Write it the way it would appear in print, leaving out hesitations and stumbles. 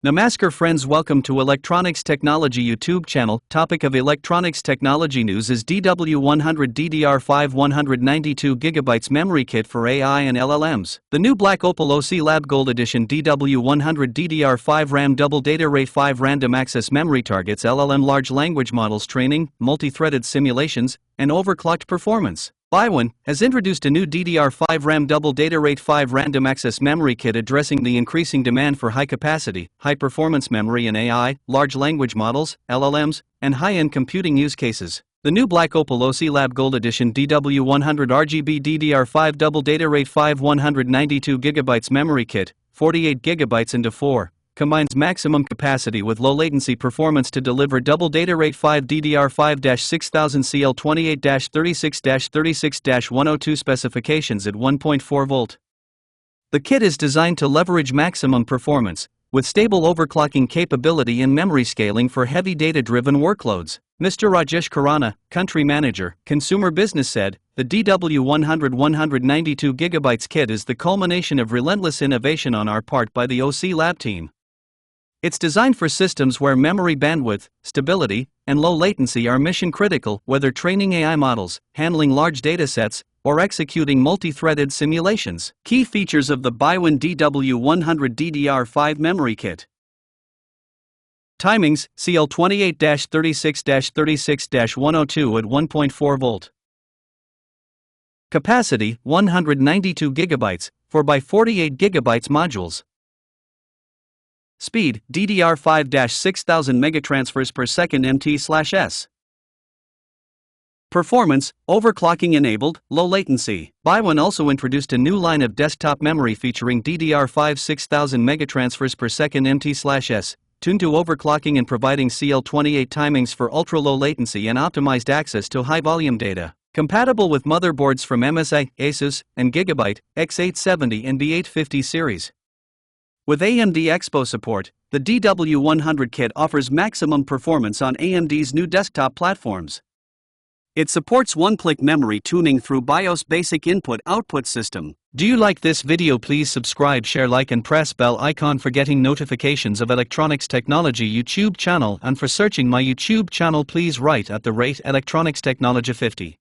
Namaskar friends, welcome to Electronics Technology YouTube channel. Topic of electronics technology news is DW100 DDR5 192GB memory kit for AI and LLMs. The new Black Opal OC Lab Gold Edition DW100 DDR5 RAM Double Data Rate 5 Random Access Memory targets LLM large language models training, multi-threaded simulations, and overclocked performance. DW100 has introduced a new DDR5 RAM Double Data Rate 5 Random Access Memory Kit addressing the increasing demand for high-capacity, high-performance memory in AI, large language models, LLMs, and high-end computing use cases. The new Black Opal OC Lab Gold Edition DW100 RGB DDR5 Double Data Rate 5 192GB memory kit, 48GB into 4. Combines maximum capacity with low latency performance to deliver double data rate 5 DDR5-6000 CL28-36-36-102 specifications at 1.4 volt. The kit is designed to leverage maximum performance, with stable overclocking capability and memory scaling for heavy data-driven workloads. Mr. Rajesh Khurana, Country Manager, Consumer Business said, the DW100 192GB kit is the culmination of relentless innovation on our part by the OC Lab team. It's designed for systems where memory bandwidth, stability, and low latency are mission critical, whether training AI models, handling large datasets, or executing multi-threaded simulations. Key features of the DW100 DDR5 memory kit. Timings: CL28-36-36-102 at 1.4 volt. Capacity: 192 GB, 4x48 GB modules. Speed: DDR5-6000 megatransfers per second mt/s. Performance: overclocking enabled, low latency. DW100 also introduced a new line of desktop memory featuring DDR5-6000 megatransfers per second mt/s, tuned to overclocking and providing CL28 timings for ultra-low latency and optimized access to high-volume data. Compatible with motherboards from MSI, Asus, and Gigabyte, X870 and B850 series. With AMD Expo support, the DW100 kit offers maximum performance on AMD's new desktop platforms. It supports one-click memory tuning through BIOS basic input-output system. Do you like this video? Please subscribe, share, like and press bell icon for getting notifications of Electronics Technology YouTube channel, and for searching my YouTube channel please write @Electronics Technology 50.